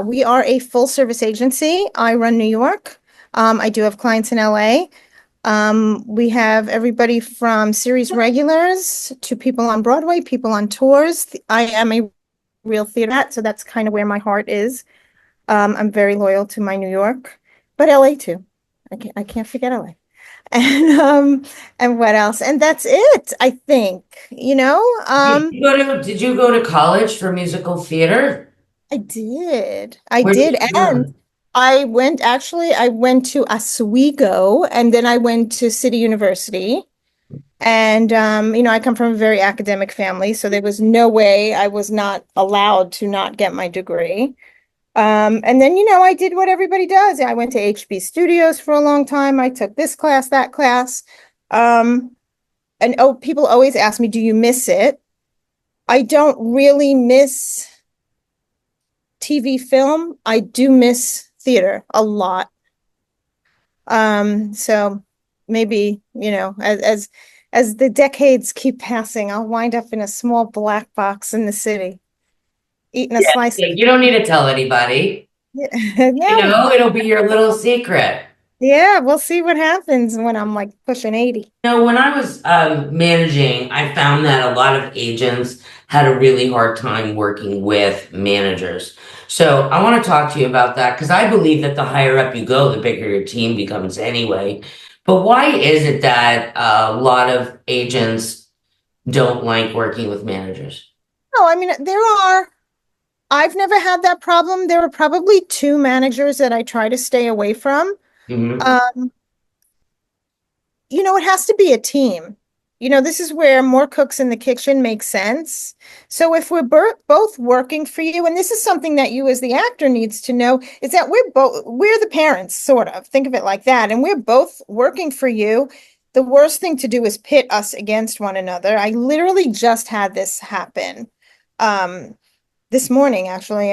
we are a full service agency. I run New York. I do have clients in LA. We have everybody from series regulars to people on Broadway, people on tours. I am a real theater rat, so that's kind of where my heart is. I'm very loyal to my New York, but LA too. I can't forget LA. And what else? And that's it, I think, Did you go to college for musical theater? I did. I Where did. did you And learn? I went to Oswego and then I went to City University. And, I come from a very academic family, so there was no way I was not allowed to not get my degree. And then, I did what everybody does. I went to HB Studios for a long time. I took this class, that class. Um, and people always ask me, do you miss it? I don't really miss TV film. I do miss theater a lot. So maybe, as the decades keep passing, I'll wind up in a small black box in the city, eating a Yeah, slice of you don't need to tell anybody. yeah, It'll be your little secret. yeah, we'll see what happens when I'm like pushing 80. When I was managing, I found that a lot of agents had a really hard time working with managers. So I want to talk to you about that because I believe that the higher up you go, the bigger your team becomes anyway. But why is it that a lot of agents don't like working with managers? No, I mean, I've never had that problem. There are probably two managers that I try to stay away from. Mhm. Um, it has to be a team. This is where more cooks in the kitchen makes sense. So if we're both working for you, and this is something that you as the actor needs to know, is that we're the parents, sort of. Think of it like that. And we're both working for you. The worst thing to do is pit us against one another. I literally just had this happen this morning, actually,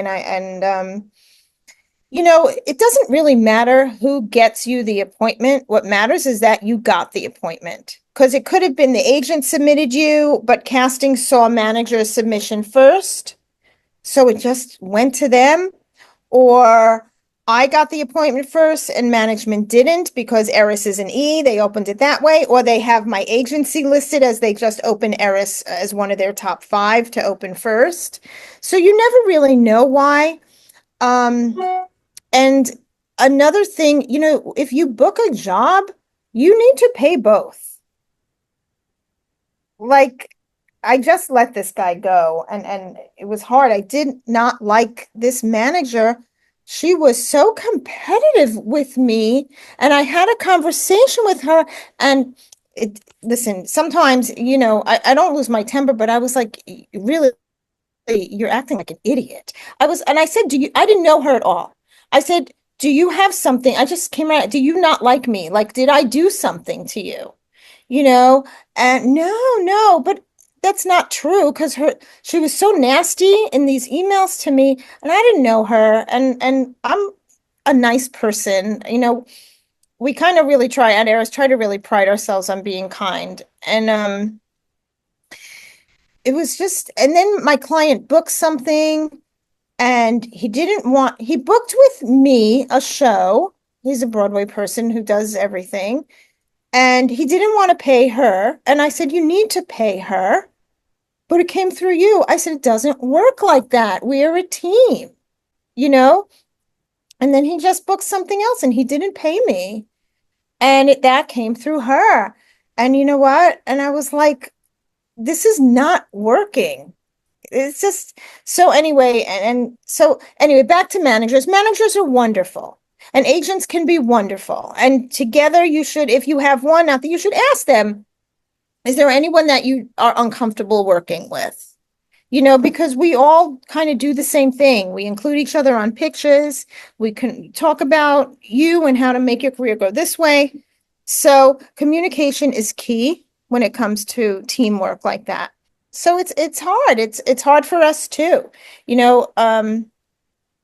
it doesn't really matter who gets you the appointment. What matters is that you got the appointment. Because it could have been the agent submitted you, but casting saw manager's submission first. So it just went to them. Or I got the appointment first and management didn't because Eris is an E. They opened it that way. Or they have my agency listed as they just open Eris as one of their top 5 to open first. So you never really know why. Um, and another thing, if you book a job, you need to pay both. Like, I just let this guy go and it was hard. I did not like this manager. She was so competitive with me, and I had a conversation with her and listen, sometimes, I don't lose my temper, but I was like, really, you're acting like an idiot. And I said, I didn't know her at all. I said, do you have something? I just came out. Do you not like me? Like, did I do something to you? You know, and no, but that's not true because she was so nasty in these emails to me, and I didn't know her, and I'm a nice person. We kind of really try at Eris, try to really pride ourselves on being kind. And it was just, and then my client booked something and he booked with me a show. He's a Broadway person who does everything. And he didn't want to pay her. And I said, you need to pay her. But it came through you. I said, it doesn't work like that. We're a team, you know? And then he just booked something else and he didn't pay me. And that came through her. And you know what? And I was like, this is not working. It's just so anyway, and so anyway, back to managers. Managers are wonderful. And agents can be wonderful. And together you should, if you have one out there, you should ask them, is there anyone that you are uncomfortable working with? Because we all kind of do the same thing. We include each other on pitches. We can talk about you and how to make your career go this way. So communication is key when it comes to teamwork like that. So it's hard. It's hard for us too. You know,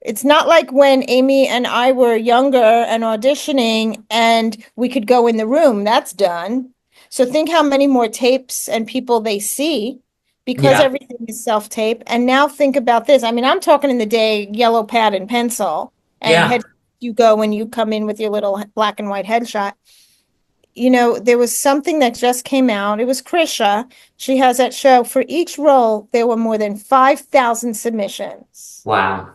it's not like when Amy and I were younger and auditioning and we could go in the room. That's done. So think how many more tapes and people they see. because Yeah. everything is self-tape. And now think about this. I mean, I'm talking in the day, yellow pad and pencil and Yeah. head you go when you come in with your little black and white headshot. You know, there was something that just came out. It was Krisha. She has that show. For each role, there were more than 5,000 submissions. Wow.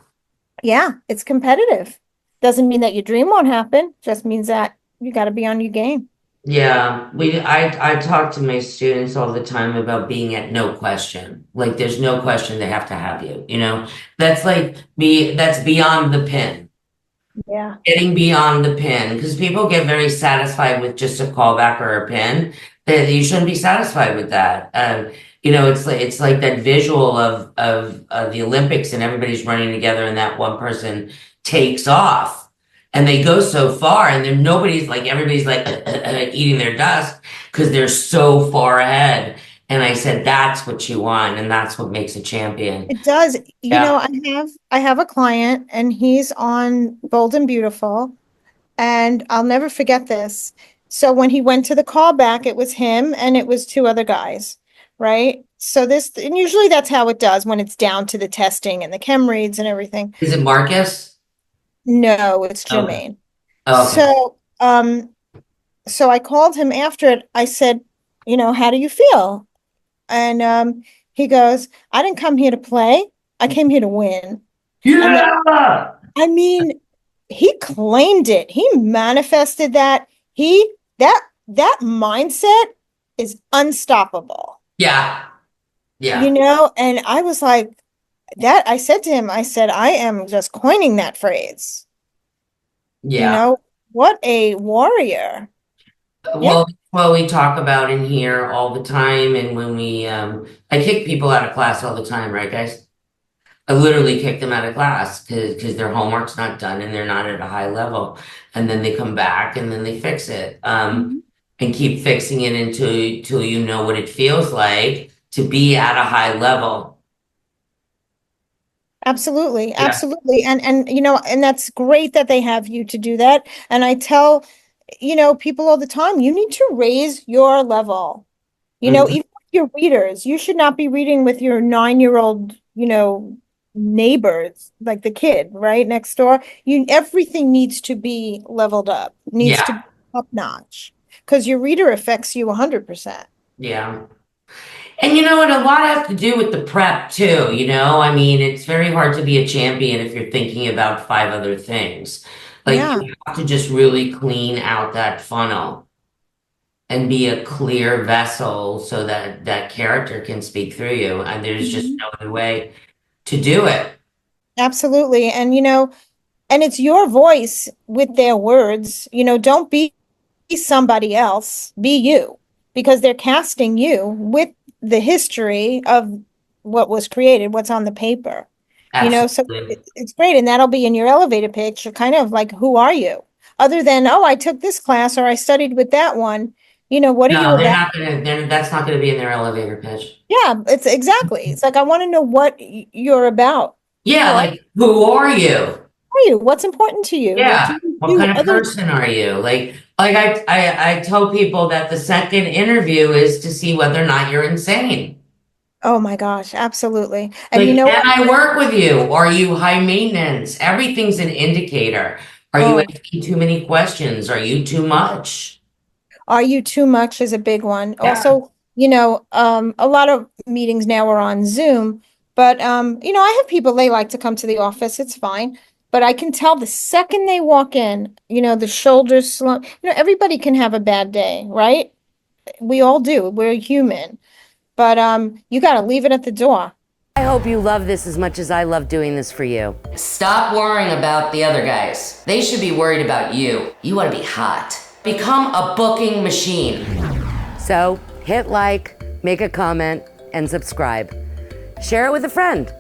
Yeah, it's competitive. Doesn't mean that your dream won't happen, just means that you got to be on your game. Yeah, I talk to my students all the time about being at no question. Like there's no question they have to have you, you know? That's like that's beyond the pin. Yeah. Getting beyond the pin because people get very satisfied with just a callback or a pin. That you shouldn't be satisfied with that. You know, it's like that visual of the Olympics and everybody's running together and that one person takes off and they go so far and then nobody's like everybody's like eating their dust because they're so far ahead. And I said that's what you want and that's what makes a champion. It does. You know, Yeah. I have a client and he's on Bold and Beautiful, and I'll never forget this. So when he went to the callback, it was him and it was two other guys, right? So this, and usually that's how it does when it's down to the testing and the chem reads and everything. Is it Marcus? No, it's Okay. Jermaine. Okay. So I called him after it. I said, you know, how do you feel? And he goes, I didn't come here to play. I came here to win. And then, Yeah. I mean, he claimed it. He manifested that. He that mindset is unstoppable. Yeah. You Yeah. know, and I was like, that I said to him, I said, I am just coining that phrase. You Yeah. know, what a warrior. Yeah. Well, we talk about in here all the time, and when I kick people out of class all the time, right, guys? I literally kick them out of class because their homework's not done and they're not at a high level, and then they come back and then they fix it, Mhm. and keep fixing it until you know what it feels like to be at a high level. Absolutely, Yeah. absolutely. And you know, and that's great that they have you to do that. And I tell, you know, people all the time, you need to raise your level. You know, Mhm. even with your readers, you should not be reading with your 9-year-old, you know, neighbors, like the kid, right, next door. You everything needs to be leveled up, needs to Yeah. be top notch, because your reader affects you 100%. Yeah. And you know what? A lot has to do with the prep too, you know? I mean, it's very hard to be a champion if you're thinking about five other things. Like Yeah. you have to just really clean out that funnel and be a clear vessel so that that character can speak through you. And there's just Mhm. no other way to do it. Absolutely. And you know, and it's your voice with their words. You know, don't be somebody else, be you, because they're casting you with the history of what was created, what's on the paper. You know, so Absolutely. it's great. And that'll be in your elevator pitch, kind of like, who are you? Other than, oh, I took this class or I studied with that one. You know, what are you No, about? that's not gonna be in their elevator pitch. Yeah, it's exactly. It's like, I want to know what you're about. Yeah, Who are like who are you? you? What's important to you? What do Yeah. you What do kind of other? person are you? Like I tell people that the second interview is to see whether or not you're insane. Oh my gosh, absolutely. And you Like, know can what? I work with you? Are you high maintenance? Everything's an indicator. Are you Oh, asking too many questions? Are you too much? are you too much is a big one. Yeah. Also, you know, a lot of meetings now are on Zoom, but you know, I have people they like to come to the office. It's fine. But I can tell the second they walk in, you know, the shoulders slump. You know, everybody can have a bad day, right? We all do. We're human. But you got to leave it at the door. I hope you love this as much as I love doing this for you. Stop worrying about the other guys. They should be worried about you. You want to be hot. Become a booking machine. So hit like, make a comment, and subscribe. Share it with a friend.